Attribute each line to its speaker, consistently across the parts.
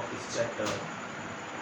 Speaker 1: Of this chapter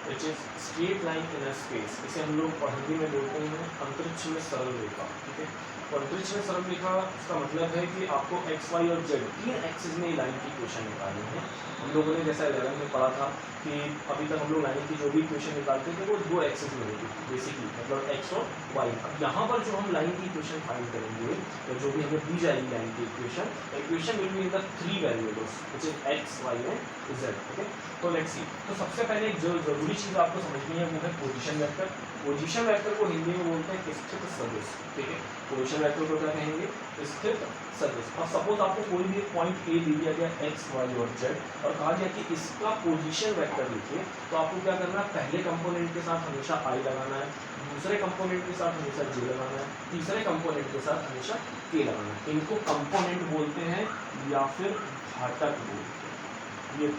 Speaker 1: which is straight line in a space. इसे हम लोग हिंदी में बोलते हैं अंतरिक्ष में सरल रेखा। ठीक है, तो अंतरिक्ष में सरल रेखा इसका मतलब है कि आपको एक्स वाई और जेड तीन एक्सिस में लाइन की इक्वेशन निकालनी है। हम लोगों ने जैसा 11 में पढ़ा था कि अभी तक हम लोग लाइन की जो भी इक्वेशन निकालते थे वो दो एक्सिस में होती थी बेसिकली, मतलब एक्स और वाई। अब यहाँ पर जो हम लाइन की इक्वेशन फाइंड करेंगे तो जो भी हमें दी जाएगी लाइन की equation will be in the three variables which is x y and z. Okay, तो लेट्स सी। तो सबसे पहले एक जो जरूरी चीज़ आपको समझनी है वो है पोजीशन वेक्टर। पोजीशन वेक्टर को हिंदी में बोलते हैं स्थित सदिश। ठीक है, पोजीशन वेक्टर को क्या कहेंगे? स्थित सदिश। अब सपोज आपको कोई भी पॉइंट ए दे दिया गया एक्स वाई और जेड और कहा गया कि इसका पोजीशन वेक्टर लिखिए, तो आपको क्या करना है? पहले कंपोनेंट के साथ हमेशा आई लगाना है, दूसरे कंपोनेंट के साथ हमेशा जे लगाना है, तीसरे कंपोनेंट के साथ हमेशा के लगाना है। इनको कंपोनेंट बोलते हैं या फिर घटक बोलते हैं। ये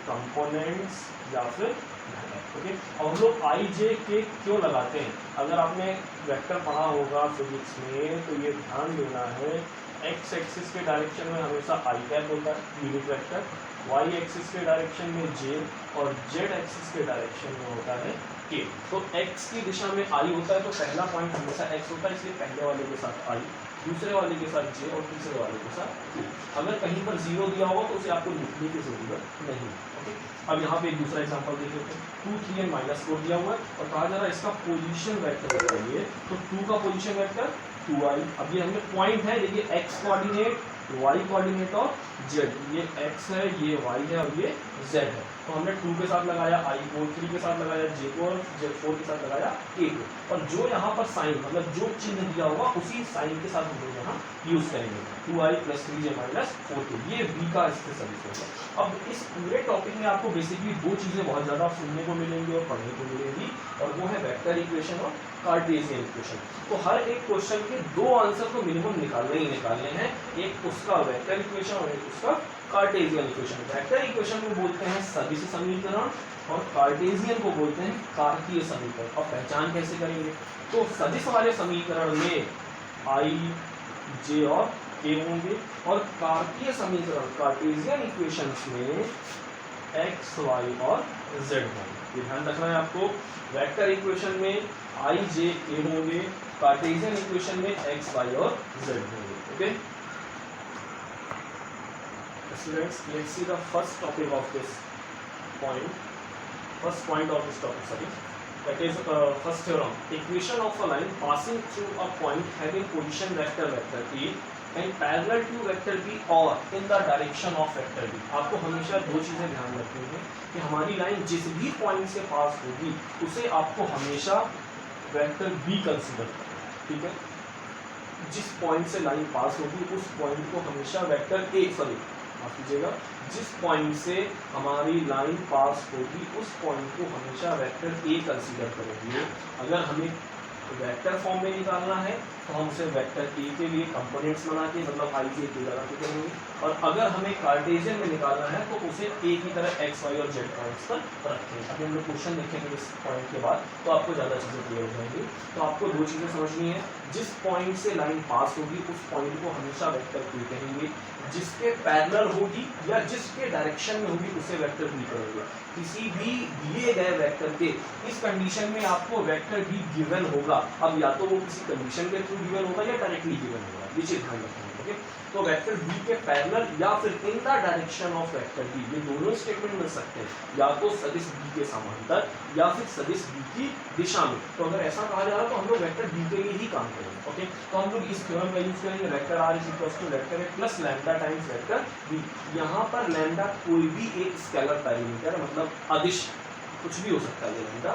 Speaker 1: कंपोनेंट्स या फिर घटक। ओके, और हम लोग आई जे के क्यों लगाते हैं? अगर आपने वेक्टर पढ़ा होगा फिजिक्स में तो ये ध्यान देना है, एक्स एक्सिस के डायरेक्शन में हमेशा आई कैप होता है यूनिट वेक्टर, वाई एक्सिस के डायरेक्शन में जे और जेड एक्सिस के डायरेक्शन में होता है के। तो एक्स की दिशा में आई होता है तो पहला पॉइंट हमेशा एक्स होता है, इसलिए पहले वाले के साथ आई, दूसरे वाले के साथ जे और तीसरे वाले के साथ के। अगर कहीं पर जीरो दिया होगा तो उसे आपको लिखने की जरूरत नहीं। ओके, अब यहाँ पे एक दूसरा एग्जांपल देख लेते हैं। 2, 3 एंड -4 दिया हुआ है और कहा जा रहा है इसका पोजीशन वेक्टर बताइए। तो 2 का पोजीशन वेक्टर 2i। अब ये हमें पॉइंट है, देखिए एक्स कोऑर्डिनेट, वाई कोऑर्डिनेट और जेड। ये एक्स है, ये वाई है और ये जेड है। तो हमने 2 के साथ लगाया आई को, 3 के साथ लगाया जे को और 4 के साथ लगाया ए को। और जो यहाँ पर साइन मतलब जो चिन्ह दिया होगा उसी साइन के साथ हम लोग यहाँ यूज करेंगे 2i + 3j - 4k। ये v का स्थित सदिश होगा। अब इस पूरे टॉपिक में आपको बेसिकली दो चीजें बहुत ज्यादा सुनने को मिलेंगी और पढ़ने को मिलेंगी, और वो है वेक्टर इक्वेशन और कार्टेशियन इक्वेशन। तो हर एक क्वेश्चन के दो आंसर तो मिनिमम निकालने ही निकालने हैं, एक उसका वेक्टर इक्वेशन और एक उसका कार्टेशियन इक्वेशन। वेक्टर इक्वेशन को बोलते हैं सदिश समीकरण और कार्टेशियन को बोलते हैं कार्तीय समीकरण। और पहचान कैसे करेंगे? तो सदिश वाले समीकरण में आई जे और के होंगे और कार्तीय समीकरण कार्टेशियन इक्वेशंस में एक्स वाई और जेड होंगे। ये ध्यान रखना है आपको। वेक्टर इक्वेशन में आई जे के होंगे, कार्टेशियन इक्वेशन में एक्स वाई और जेड होंगे। Okay, let's see the first topic of this point. First point of this topic, sorry. That is first theorem. Equation of a line passing through a point having position vector vector A and parallel to vector B or in the direction of vector B. आपको हमेशा दो चीजें ध्यान रखनी है कि हमारी line जिस भी पॉइंट से पास होगी उसे आपको हमेशा वेक्टर B कंसीडर करना है। ठीक है, जिस पॉइंट से लाइन पास होगी उस पॉइंट को हमेशा वेक्टर A माफ कीजिएगा, जिस पॉइंट से हमारी लाइन पास होगी उस पॉइंट को हमेशा वेक्टर ए कंसीडर करेंगे। अगर हमें वेक्टर फॉर्म में निकालना है तो हम उसे वेक्टर ए के लिए कंपोनेंट्स बना के मतलब आई जे के लगा के करेंगे, और अगर हमें कार्टेशियन में निकालना है तो उसे ए की तरह एक्स वाई और जेड पॉइंट्स पर रखेंगे। अभी हम लोग क्वेश्चन देखेंगे इस पॉइंट के बाद तो आपको ज़्यादा चीज़ें क्लियर हो जाएंगी। तो आपको दो चीज़ें समझनी है, जिस पॉइंट से लाइन पास होगी उस पॉइंट को हमेशा वेक्टर ए कहेंगे, जिसके पैरेलल होगी या जिसके डायरेक्शन में होगी उसे वेक्टर बी कहेंगे। किसी भी दिए गए वेक्टर के इस कंडीशन में आपको वेक्टर बी गिवन होगा। अब या तो वो किसी कंडीशन के थ्रू गिवन होगा या डायरेक्टली गिवन होगा, ये चीज ध्यान रखेंगे। ओके, तो वेक्टर बी के पैरेलल या फिर in the direction of vector b, ये दोनों स्टेटमेंट मिल सकते हैं, या तो सदिश बी के समांतर या फिर सदिश बी की दिशा में। तो अगर ऐसा कहा जा रहा है तो हम लोग वेक्टर बी के लिए ही काम करेंगे। ओके, तो हम लोग इस थ्योरम का यूज करेंगे, vector r is equal to vector a plus lambda times vector b. यहाँ पर लैम्डा कोई भी एक स्केलर पैरामीटर मतलब अदिश कुछ भी हो सकता है। लैम्डा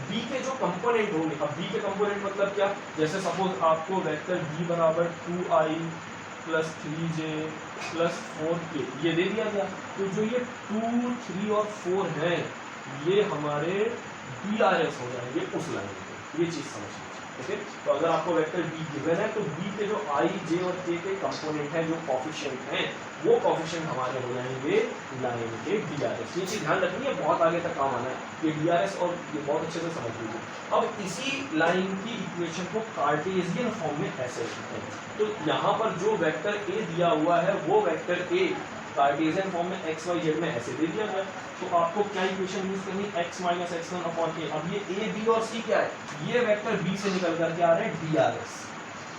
Speaker 1: बी के जो कंपोनेंट होंगे, अब बी के कंपोनेंट मतलब क्या, जैसे सपोज आपको वेक्टर बी बराबर 2i + 3j + 4k ये दे दिया गया, तो जो ये 2, 3 और 4 हैं ये हमारे DRS हो जाएंगे उस लाइन पे। ये चीज समझ लीजिए। ओके, तो अगर आपको वेक्टर बी गिवन है तो बी के जो आई जे और के कंपोनेंट हैं जो कोफिशिएंट हैं वो कोफिशिएंट हमारे हो जाएंगे लाइन के DRS। ये चीज ध्यान रखनी है, बहुत आगे तक काम आना है ये DRS, और ये बहुत अच्छे से समझ लीजिए। अब इसी लाइन की इक्वेशन को कार्टेशियन फॉर्म में ऐसे लिखते हैं। तो यहाँ पर जो वेक्टर ए दिया हुआ है वो वेक्टर ए कार्टेशियन फॉर्म में एक्स वाई जेड में ऐसे दे दिया गया, तो आपको क्या इक्वेशन यूज करनी, x minus x one upon a. अब ये a b और c क्या है, ये वेक्टर b से निकल करके आ रहे हैं DRS।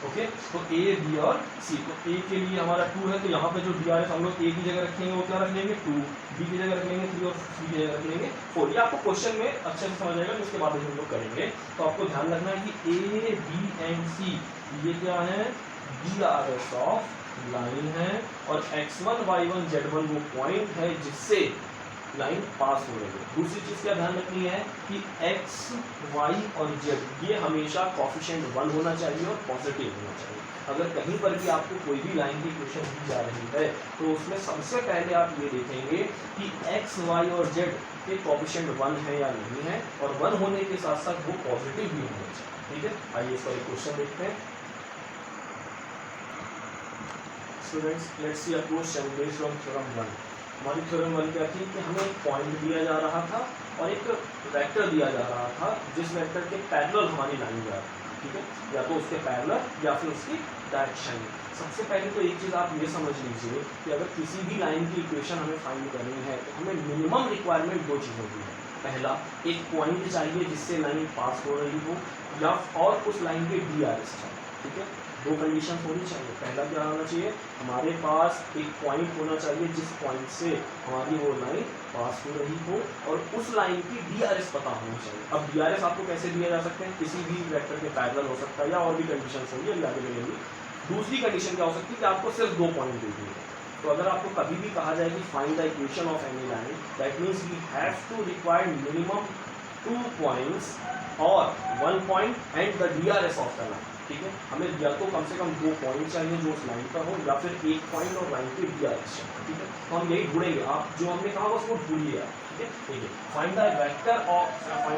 Speaker 1: ओके, तो a b और c, तो a के लिए हमारा 2 है, तो यहाँ पे जो DRS हम लोग a की जगह रखेंगे वो क्या रख लेंगे 2, b की जगह रख लेंगे 3 और c की जगह रख लेंगे 4। ये आपको क्वेश्चन में अच्छे से समझ आएगा, जिसके बाद हम लोग करेंगे। तो आपको ध्यान रखना है कि a b एंड c ये क्या है, DRS ऑफ लाइन है, और x1 y1 z1 वो पॉइंट है जिससे लाइन पास हो रही है। दूसरी चीज क्या ध्यान रखनी है कि x, y और z ये हमेशा कोफिशिएंट 1 होना चाहिए और पॉजिटिव होना चाहिए। अगर कहीं पर भी आपको कोई भी लाइन की इक्वेशन दी जा रही है तो उसमें सबसे पहले आप ये देखेंगे कि x, y और z के कोफिशिएंट 1 है या नहीं है, और 1 होने के साथ साथ वो पॉजिटिव भी होना चाहिए। ठीक है, आइए इसका एक क्वेश्चन देखते हैं। Students, let's see a question based on theorem 1। हमारी थ्योरम 1 क्या थी कि हमें एक पॉइंट दिया जा रहा था और एक वेक्टर दिया जा रहा था, जिस वेक्टर के पैरेलल हमारी लाइन जा रही थी। ठीक है, या तो उसके पैरेलल या फिर उसकी डायरेक्शन में। सबसे पहले तो एक चीज़ आप ये समझ लीजिए कि अगर किसी भी लाइन की इक्वेशन हमें फाइंड करनी है तो हमें मिनिमम रिक्वायरमेंट 2 चीज़ों की है। पहला, एक पॉइंट चाहिए जिससे लाइन पास हो रही हो, या और उस लाइन के DRS चाहिए। ठीक है, 2 कंडीशन होनी चाहिए। पहला क्या होना चाहिए, हमारे पास एक पॉइंट होना चाहिए जिस पॉइंट से हमारी वो लाइन पास हो रही हो, और उस लाइन की DRS पता होनी चाहिए। अब DRS आपको कैसे दिया जा सकते हैं, किसी भी वेक्टर के पैरेलल हो सकता है, या और भी कंडीशन होंगी, अभी आगे मिलेंगी। दूसरी कंडीशन क्या हो सकती है कि आपको सिर्फ 2 पॉइंट दे दिए। तो अगर आपको कभी भी कहा जाए कि find the equation of any line, that means we have to require minimum 2 points और 1 point and the DRS of the line. ठीक है, हमें या तो कम से कम 2 पॉइंट चाहिए जो उस लाइन पर हो, या फिर 1 पॉइंट और लाइन के DRS चाहिए। ठीक है, तो हम यही ढूंढेंगे, आप जो हमने कहा बस वो ढूंढिए आप। ठीक है, find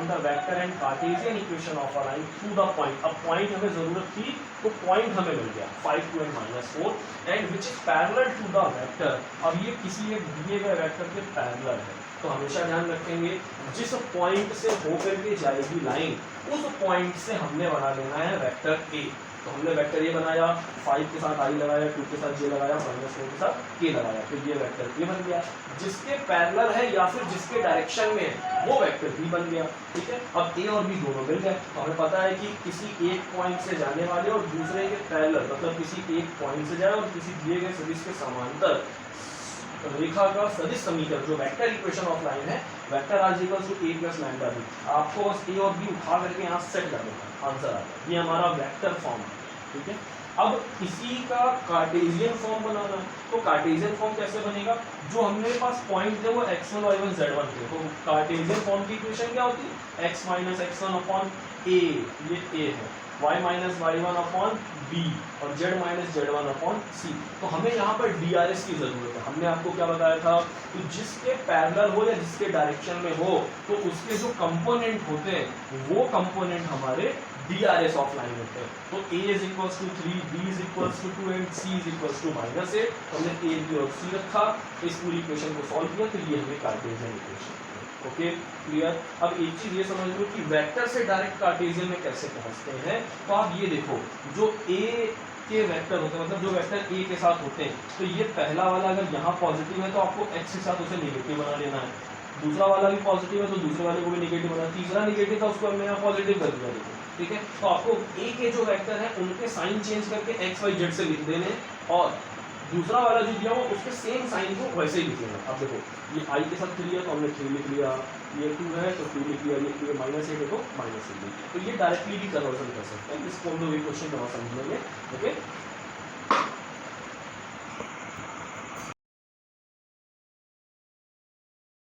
Speaker 1: the vector and Cartesian equation of a line through the point. अब पॉइंट हमें जरूरत थी तो पॉइंट हमें मिल गया 5 2 and -4 and which is parallel to the vector. अब ये किसी एक दिए गए वेक्टर के पैरेलल है, तो हमेशा ध्यान रखेंगे जिस पॉइंट से होकर के जाएगी लाइन, उस पॉइंट से हमने बना लेना है वेक्टर ए। तो हमने वेक्टर ए बनाया, 5 के साथ i लगाया, 2 के साथ j लगाया, -4 के साथ k लगाया, तो ये वेक्टर ए बन गया। जिसके पैरेलल है या फिर जिसके डायरेक्शन में है वो वेक्टर बी बन गया। ठीक है, अब ए और बी दोनों मिल गए, तो हमें पता है कि किसी एक पॉइंट से जाने वाले और दूसरे के पैरेलल, मतलब किसी एक पॉइंट से जाए और किसी दिए गए सदिश के समांतर रेखा का सदिश समीकरण जो वेक्टर इक्वेशन ऑफ लाइन है, vector r equals to a plus lambda b. आपको बस a और b उठा करके यहाँ सेट कर देना, आंसर आ जाए। ये हमारा वेक्टर फॉर्म है। ठीक है, अब इसी का कार्टेशियन फॉर्म बनाना, तो कार्टेशियन फॉर्म कैसे बनेगा, जो हमने पास पॉइंट थे वो x1 y1 z1 थे, तो कार्टेशियन फॉर्म की इक्वेशन क्या होती है, x minus x1 upon a, ये a है, y minus y1 upon b और z minus z1 upon c। तो हमें यहाँ पर DRS की जरूरत है। हमने आपको क्या बताया था कि जिसके पैरेलल हो या जिसके डायरेक्शन में हो, तो उसके जो कंपोनेंट होते हैं वो कंपोनेंट हमारे DRS ऑफ लाइन होते हैं। तो a is equals to 3, b is equals to 2 and c is equals to -8। हमने a, b और c रखा, इस पूरी इक्वेशन को सॉल्व किया, तो ये हमें कार्टेशियन इक्वेशन। Okay, clear. अब एक चीज ये समझ लो कि वेक्टर से डायरेक्ट कार्टेशियन में कैसे पहुंचते हैं। तो आप ये देखो, जो a के वेक्टर होते हैं, मतलब जो वेक्टर a के साथ होते हैं, तो ये पहला वाला अगर यहाँ पॉजिटिव है तो आपको x के साथ उसे नेगेटिव बना लेना है। दूसरा वाला भी पॉजिटिव है तो दूसरे वाले को भी नेगेटिव बना, तीसरा नेगेटिव था उसको हमने यहाँ पॉजिटिव कर दिया। देखो, ठीक है, तो आपको a के जो वेक्टर है उनके साइन चेंज करके x y z से लिख देने, और दूसरा वाला जो दिया हो उसके सेम साइन को वैसे ही लिख लेना। अब देखो, ये i के साथ 3 है तो हमने 3 लिख लिया, ये 2 है तो 2 लिख लिया, ये -8 है तो -8। तो ये डायरेक्टली भी कन्वर्जन कर सकते हैं, इसको हम लोग ये क्वेश्चन समझ लेंगे। ओके,